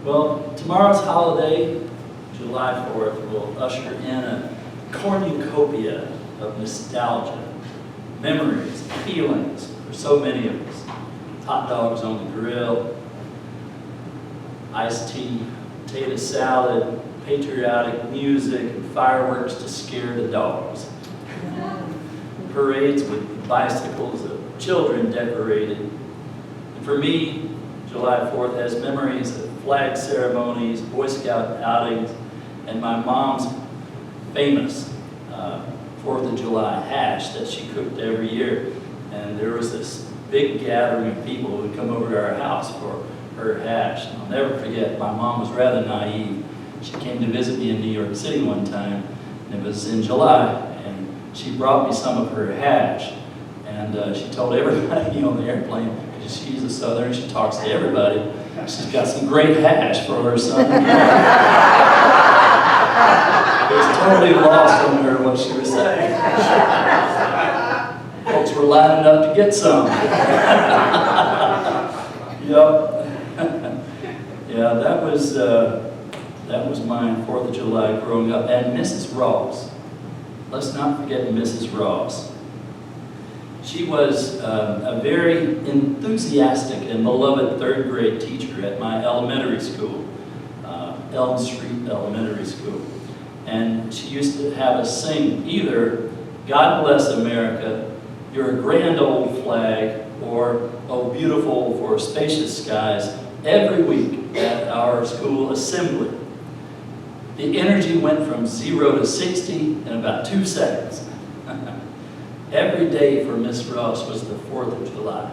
Well, tomorrow's holiday, July 4th, will usher in a cornucopia of nostalgia, memories, feelings for so many of us. Hot dogs on the grill, iced tea, potato salad, patriotic music, and fireworks to scare the dogs. Parades with bicycles of children decorated. And for me, July 4th has memories of flag ceremonies, Boy Scout outings, and my mom's famous 4th of July hash that she cooked every year. And there was this big gathering of people who would come over to our house for her hash. And I'll never forget, my mom was rather naive. She came to visit me in New York City one time, and it was in July, and she brought me some of her hash. And she told everybody on the airplane, because she's a Southerner, she talks to everybody, she's got some great hash for her son. It was totally lost on her what she was saying. Folks were lining up to get some. Yep. Yeah, that was my 4th of July growing up. And Mrs. Ross. Let's not forget Mrs. Ross. She was a very enthusiastic and beloved 3rd grade teacher at my elementary school, Elm Street Elementary School. And she used to have us sing either God Bless America, Your Grand Old Flag, or Oh Beautiful for Spacious Skies every week at our school assembly. The energy went from 0 to 60 in about 2 seconds. Every day for Miss Ross was the 4th of July.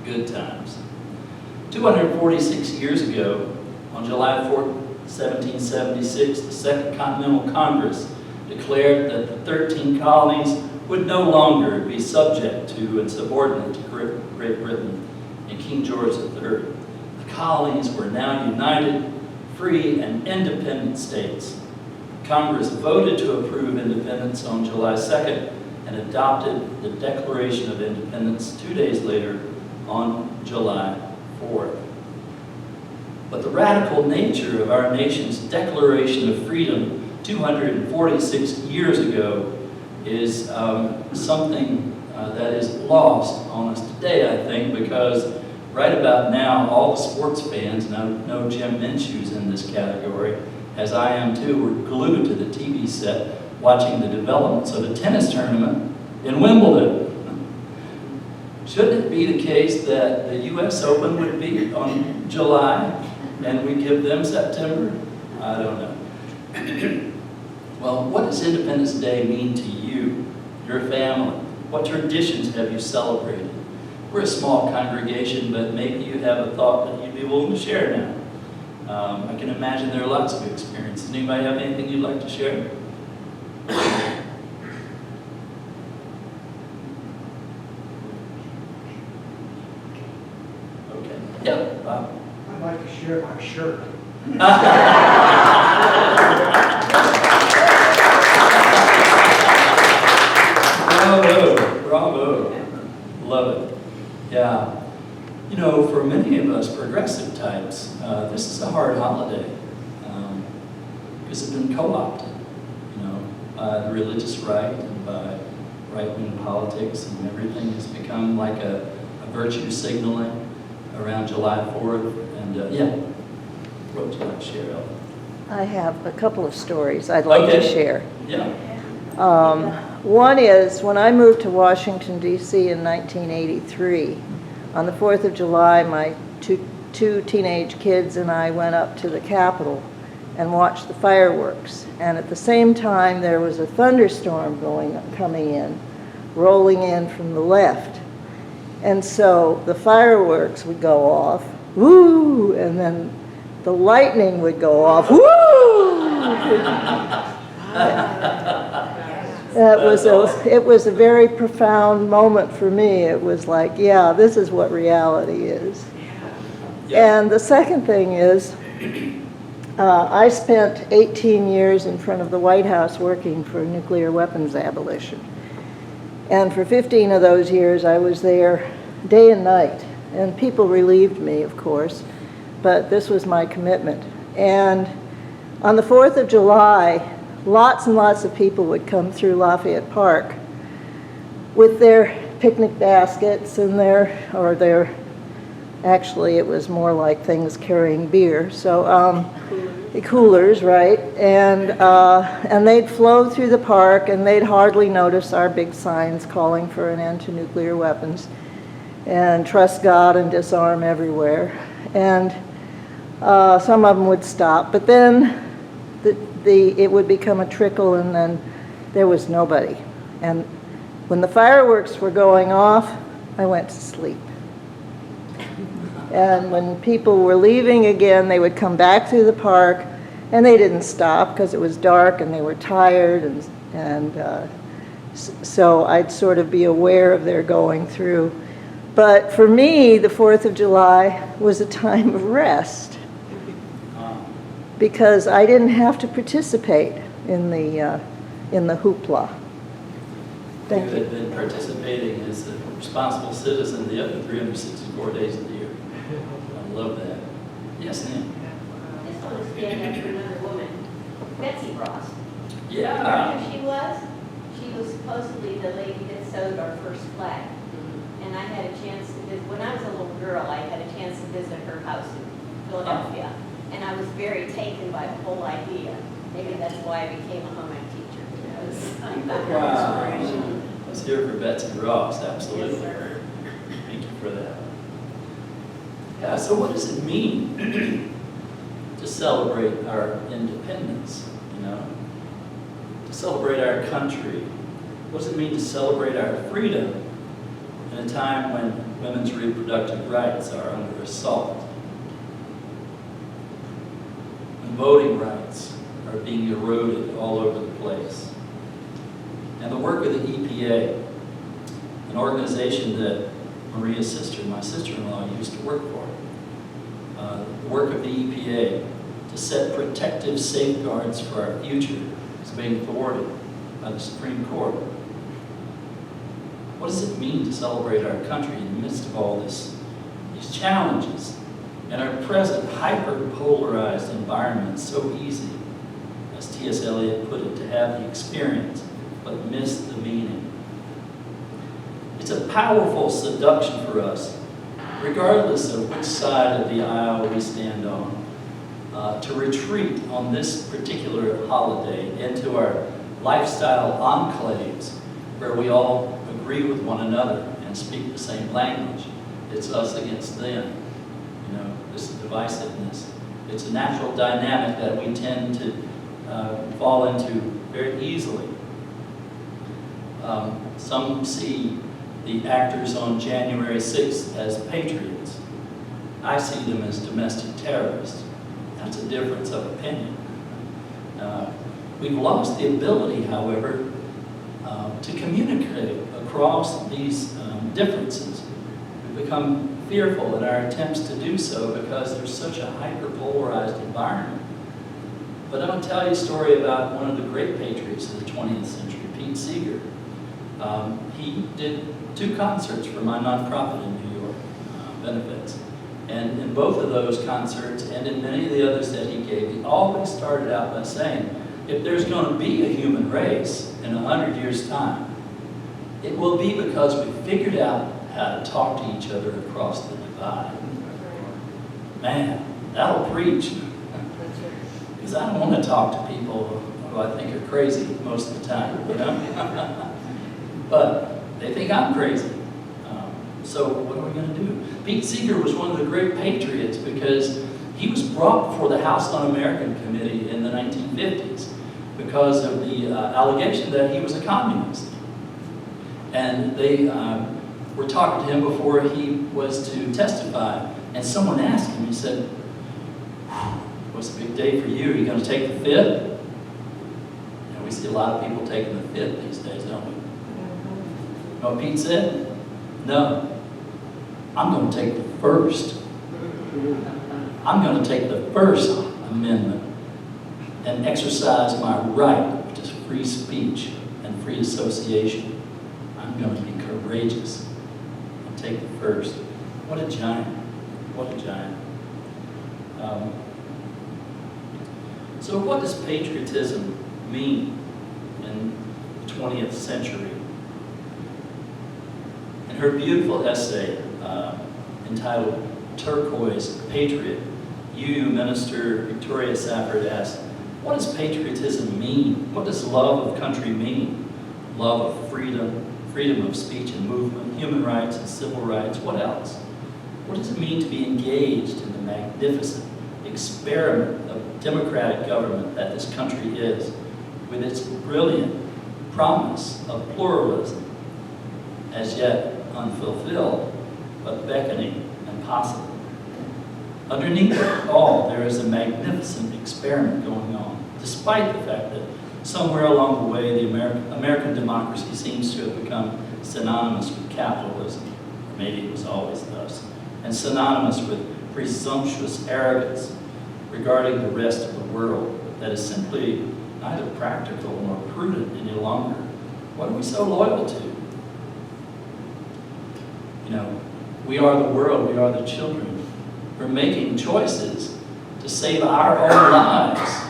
Good times. 246 years ago, on July 4th, 1776, the Second Continental Congress declared that the 13 colonies would no longer be subject to and subordinate to Great Britain and King George III. The colonies were now united, free, and independent states. Congress voted to approve independence on July 2nd and adopted the Declaration of Independence 2 days later on July 4th. But the radical nature of our nation's Declaration of Freedom 246 years ago is something that is lost on us today, I think, because right about now, all the sports fans, and I know Jim Minshew's in this category, as I am too, we're glued to the TV set watching the developments of a tennis tournament in Wimbledon. Shouldn't it be the case that the U.S. Open would be on July and we give them September? I don't know. Well, what does Independence Day mean to you, your family? What traditions have you celebrated? We're a small congregation, but maybe you have a thought that you'd be willing to share now. I can imagine there are lots of experiences. Anybody have anything you'd like to share? Okay. Yeah, Bob. I'd like to share my shirt. Bravo. Love it. Yeah. You know, for many of us progressive types, this is a hard holiday because it's been co-opted, you know, by the religious right and by right-wing politics, and everything has become like a virtue signaling around July 4th. And yeah, what would you like to share, Ellen? I have a couple of stories I'd like to share. Yeah. One is, when I moved to Washington, D.C. in 1983, on the 4th of July, my two teenage kids and I went up to the Capitol and watched the fireworks. And at the same time, there was a thunderstorm coming in, rolling in from the left. And so the fireworks would go off, woo, and then the lightning would go off, woo! It was a very profound moment for me. It was like, yeah, this is what reality is. Yeah. And the second thing is, I spent 18 years in front of the White House working for nuclear weapons abolition. And for 15 of those years, I was there day and night. And people relieved me, of course. but this was my commitment. And on the 4th of July, lots and lots of people would come through Lafayette Park with their picnic baskets and actually it was more like things carrying beer, so coolers, right? And they'd flow through the park, and they'd hardly notice our big signs calling for an end to nuclear weapons and trust God and disarm everywhere. And some of them would stop, but then it would become a trickle, and then there was nobody. And when the fireworks were going off, I went to sleep. And when people were leaving again, they would come back through the park, and they didn't stop because it was dark and they were tired, and so I'd sort of be aware of their going through. But for me, the 4th of July was a time of rest because I didn't have to participate in the hoopla. Thank You had been participating as a responsible citizen the other 364 days of the year. I love that. Yes, ma'am. I just want to stand up for another woman, Betsy Ross. Yeah. Remember who she was? She was supposedly the lady that sewed our first flag. And I had a chance to visit, when I was a little girl, I had a chance to visit her house in Philadelphia. And I was very taken by the whole idea. Maybe that's why I became a home ec teacher, because I found her Wow. inspiration. Let's hear it for Betsy Ross, absolutely. Yes, sir. Thank you for that. Yeah, so what does it mean to celebrate our independence, you know? To celebrate our country? What does it mean to celebrate our freedom in a time when women's reproductive rights are under assault? When voting rights are being eroded all over the place? And the work of the EPA, an organization that Maria's sister, my sister-in-law, used to work for. The work of the EPA to set protective safeguards for our future is being thwarted by the Supreme Court. What does it mean to celebrate our country in the midst of all these challenges and our present hyper-polarized environment? So easy, as T.S. Eliot put it, to have the experience but miss the meaning. It's a powerful seduction for us, regardless of which side of the aisle we stand on, to retreat on this particular holiday into our lifestyle enclaves where we all agree with one another and speak the same language. It's us against them. You know, this divisiveness. It's a natural dynamic that we tend to fall into very easily. Some see the actors on January 6th as patriots. I see them as domestic terrorists. That's a difference of opinion. We've lost the ability, however, to communicate across these differences. We've become fearful in our attempts to do so because there's such a hyper-polarized environment. But I'm going to tell you a story about one of the great patriots of the 20th century, Pete Seeger. He did 2 concerts for my nonprofit in New York, benefits. And in both of those concerts, and in many of the others that he gave, he always started out by saying, if there's going to be a human race in 100 years' time, it will be because we figured out how to talk to each other across the divide. Man, that'll preach. Because I don't want to talk to people who I think are crazy most of the time, you know? But they think I'm crazy. So what are we going to do? Pete Seeger was one of the great patriots because he was brought before the House Un-American Committee in the 1950s because of the allegation that he was a communist. And they were talking to him before he was to testify. And someone asked him, he said, "What's a big day for you? Are you going to take the fifth?" And we see a lot of people taking the fifth these days, don't we? You know what Pete said? No. I'm going to take the first. I'm going to take the First Amendment and exercise my right, which is free speech and free association. I'm going to be courageous and take the first. What a giant. What a giant. So what does patriotism mean in the 20th century? In her beautiful essay entitled Turquoise Patriot, UU Minister Victoria Safford asked, what does patriotism mean? What does love of country mean? Love of freedom, freedom of speech and movement, human rights and civil rights, what else? What does it mean to be engaged in the magnificent experiment of democratic government that this country is, with its brilliant promise of pluralism, as yet unfulfilled, but beckoning and possible? Underneath it all, there is a magnificent experiment going on, despite the fact that somewhere along the way, the American democracy seems to have become synonymous with capitalism. Maybe it was always thus. And synonymous with presumptuous arrogance regarding the rest of the world that is simply neither practical nor prudent any longer. What are we so loyal to? You know, we are the world, we are the children. We're making choices to save our own lives.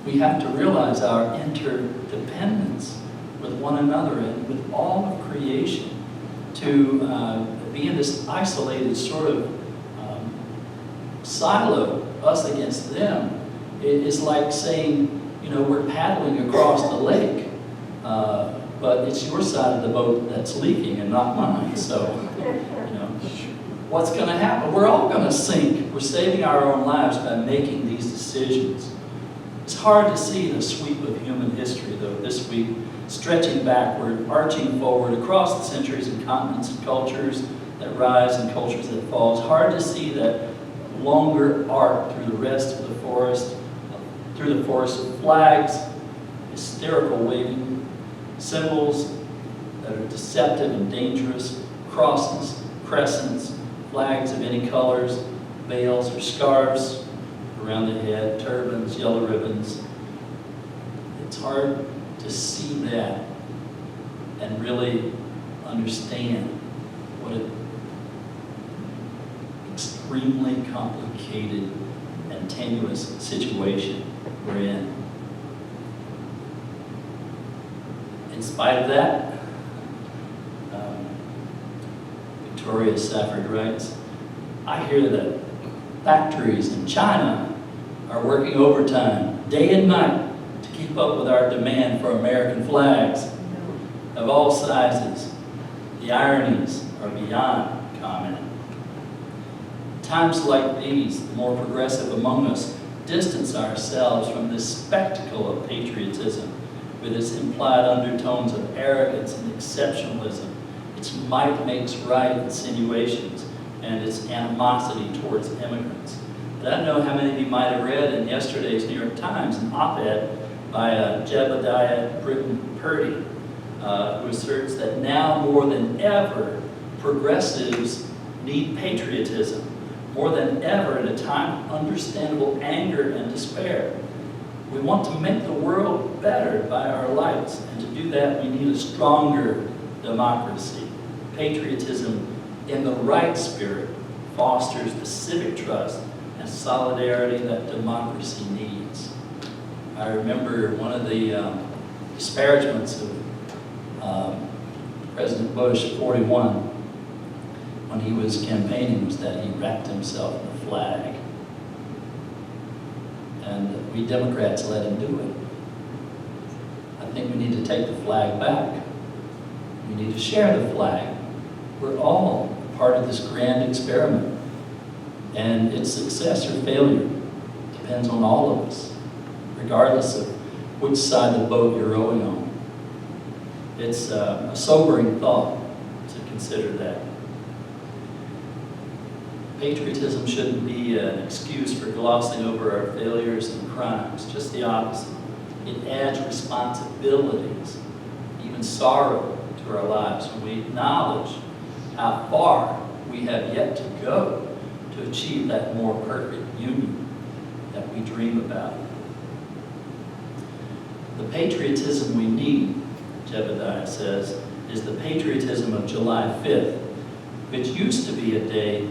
We have to realize our interdependence with one another and with all of creation. To be in this isolated sort of silo, us against them, is like saying, you know, we're paddling across the lake, but it's your side of the boat that's leaking and not mine. So, you know, what's going to happen? We're all going to sink. We're saving our own lives by making these decisions. It's hard to see the sweep of human history, though, this week, stretching backward, arching forward across the centuries and continents and cultures that rise and cultures that fall. It's hard to see that longer arc through the rest of the forest, through the forest of flags, hysterical waving, symbols that are deceptive and dangerous, crosses, crescents, flags of any colors, veils or scarves around the head, turbans, yellow ribbons. It's hard to see that and really understand what an extremely complicated and tenuous situation we're in. In spite of that, Victoria Safford writes, I hear that factories in China are working overtime day and night to keep up with our demand for American flags of all sizes. The ironies are beyond comment. Times like these, the more progressive among us distance ourselves from this spectacle of patriotism with its implied undertones of arrogance and exceptionalism, its might makes right insinuations, and its animosity towards immigrants. But I don't know how many of you might have read in yesterday's New York Times an op-ed by Jebediah Britton Purdy, who asserts that now more than ever, progressives need patriotism, more than ever at a time of understandable anger and despair. We want to make the world better by our lights, and to do that we need a stronger democracy. Patriotism in the right spirit fosters the civic trust and solidarity that democracy needs. I remember one of the disparagements of President Bush 41 when he was campaigning was that he wrapped himself in a flag. And we Democrats let him do it. I think we need to take the flag back. We need to share the flag. We're all part of this grand experiment. And its success or failure depends on all of us, regardless of which side of the boat you're rowing on. It's a sobering thought to consider that. Patriotism shouldn't be an excuse for glossing over our failures and crimes, just the opposite. It adds responsibilities, even sorrow to our lives when we acknowledge how far we have yet to go to achieve that more perfect union that we dream about. The patriotism we need, Jebediah says, is the patriotism of July 5th, which used to be a day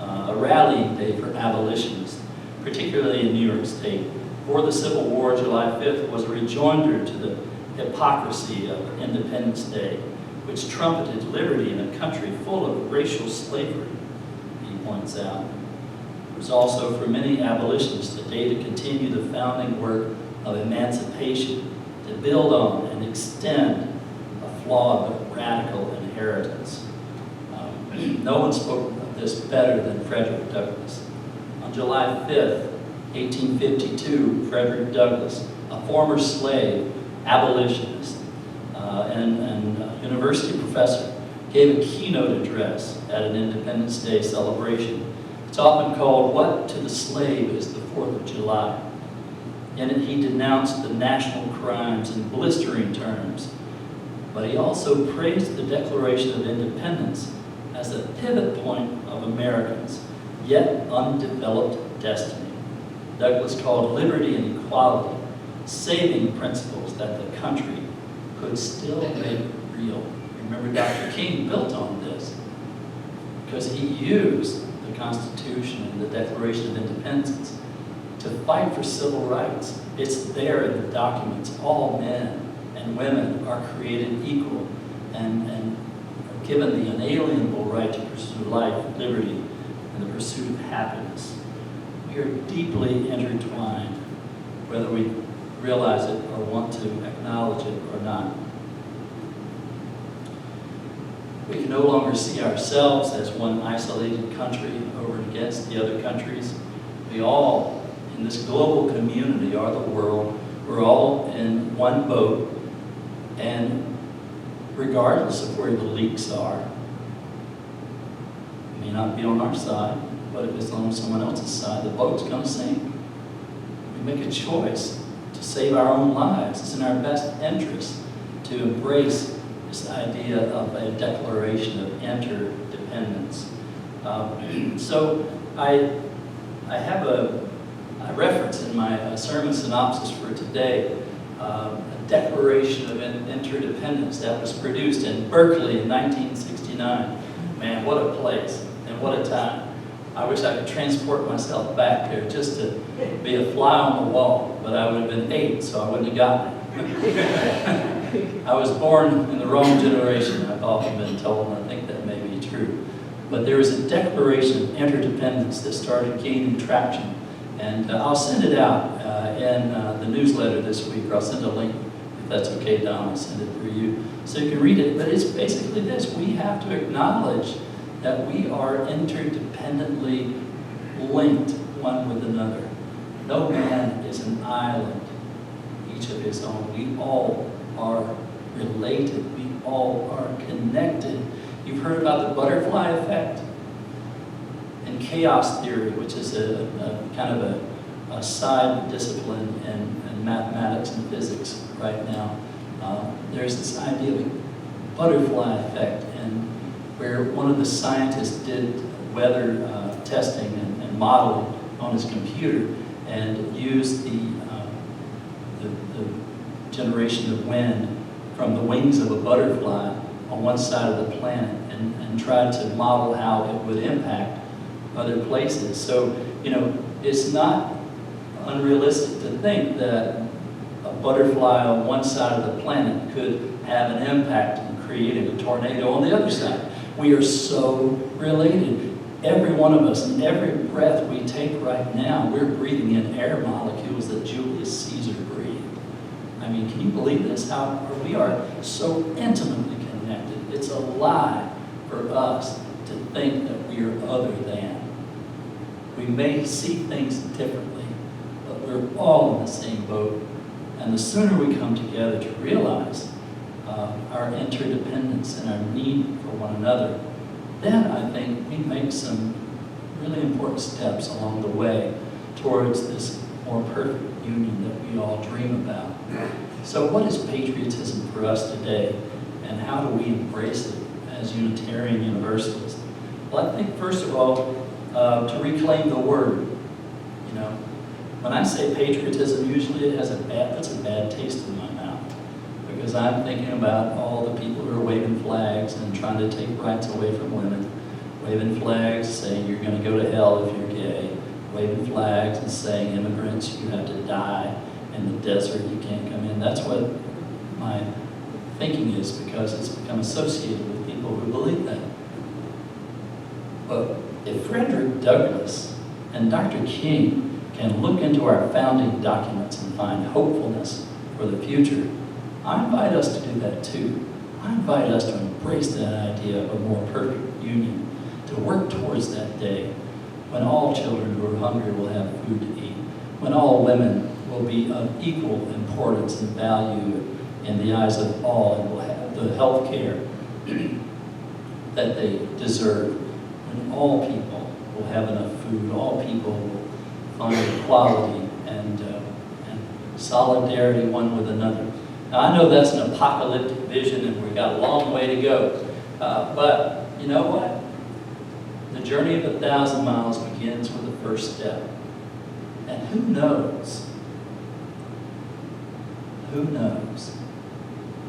a rallying day for abolitionists, particularly in New York State. For the Civil War, July 5th was a rejoinder to the hypocrisy of Independence Day, which trumpeted liberty in a country full of racial slavery, he points out. It was also for many abolitionists a day to continue the founding work of emancipation, to build on and extend a flawed but radical inheritance. No one spoke of this better than Frederick Douglass. On July 5th, 1852, Frederick Douglass, a former slave, abolitionist, and university professor, gave a keynote address at an Independence Day celebration. It's often called, "What to the Slave is the 4th of July?" In it, he denounced the national crimes in blistering terms, but he also praised the Declaration of Independence as a pivot point of Americans' yet undeveloped destiny. Douglass called liberty and equality saving principles that the country could still make real. Remember, Dr. King built on this because he used the Constitution and the Declaration of Independence to fight for civil rights. It's there in the documents. All men and women are created equal and are given the inalienable right to pursue life, liberty, and the pursuit of happiness. We are deeply intertwined, whether we realize it or want to acknowledge it or not. We can no longer see ourselves as one isolated country over and against the other countries. We all, in this global community, are the world. We're all in one boat, and regardless of where the leaks are, it may not be on our side, but if it's on someone else's side, the boat's going to sink. We make a choice to save our own lives. It's in our best interest to embrace this idea of a declaration of interdependence. So I have a reference in my sermon synopsis for today, a Declaration of Interdependence that was produced in Berkeley in 1969. Man, what a place and what a time. I wish I could transport myself back there just to be a fly on the wall, but I would have been 8, so I wouldn't have gotten it. I was born in the wrong generation, I've often been told, and I think that may be true. But there was a Declaration of Interdependence that started gaining traction, and I'll send it out in the newsletter this week, or I'll send a link, if that's okay, Don, I'll send it for you, so you can read it. But it's basically this: we have to acknowledge that we are interdependently linked one with another. No man is an island, each of his own. We all are related. We all are connected. You've heard about the butterfly effect and chaos theory, which is a kind of a side discipline in mathematics and physics right now. There's this idea of a butterfly effect, and where one of the scientists did weather testing and modeling on his computer and used the generation of wind from the wings of a butterfly on one side of the planet and tried to model how it would impact other places. So, it's not unrealistic to think that a butterfly on one side of the planet could have an impact in creating a tornado on the other side. We are so related. Every one of us, and every breath we take right now, we're breathing in air molecules that Julius Caesar breathed. I mean, can you believe this? How we are so intimately connected. It's a lie for us to think that we are other than. We may see things differently, but we're all in the same boat. And the sooner we come together to realize our interdependence and our need for one another, then I think we make some really important steps along the way towards this more perfect union that we all dream about. So what is patriotism for us today, and how do we embrace it as Unitarian Universalists? Well, I think first of all, to reclaim the word. When I say patriotism, usually it has that's a bad taste in my mouth, because I'm thinking about all the people who are waving flags and trying to take rights away from women. waving flags saying you're going to go to hell if you're gay, waving flags and saying immigrants, you have to die in the desert, you can't come in. That's what my thinking is, because it's become associated with people who believe that. But if Frederick Douglass and Dr. King can look into our founding documents and find hopefulness for the future, I invite us to do that too. I invite us to embrace that idea of a more perfect union, to work towards that day when all children who are hungry will have food to eat, when all women will be of equal importance and value in the eyes of all and will have the health care that they deserve, when all people will have enough food, all people will find equality and solidarity one with another. Now, I know that's an apocalyptic vision and we've got a long way to go, but you know what? The journey of 1,000 miles begins with the first step. And who knows? Who knows?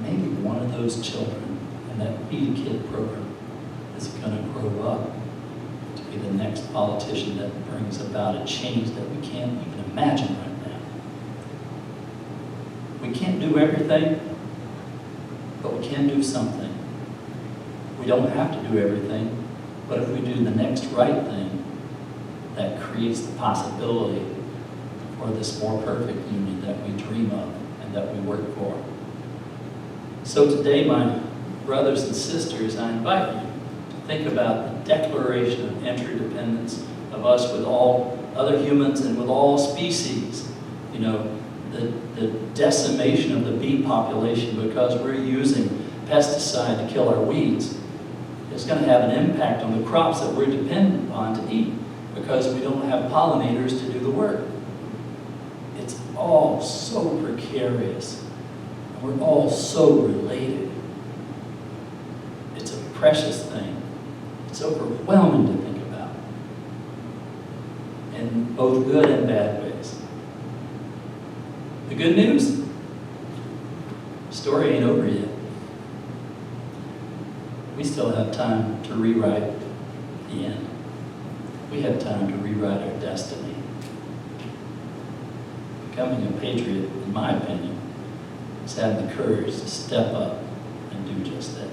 Maybe one of those children in that Be a Kid program is going to grow up to be the next politician that brings about a change that we can't even imagine right now. We can't do everything, but we can do something. We don't have to do everything, but if we do the next right thing, that creates the possibility for this more perfect union that we dream of and that we work for. So today, my brothers and sisters, I invite you to think about the Declaration of Interdependence of us with all other humans and with all species. You know, the decimation of the bee population because we're using pesticide to kill our weeds is going to have an impact on the crops that we're dependent upon to eat because we don't have pollinators to do the work. It's all so precarious. We're all so related. It's a precious thing. It's overwhelming to think about in both good and bad ways. The good news? The story ain't over yet. We still have time to rewrite the end. We have time to rewrite our destiny. Becoming a patriot, in my opinion, is having the courage to step up and do just that.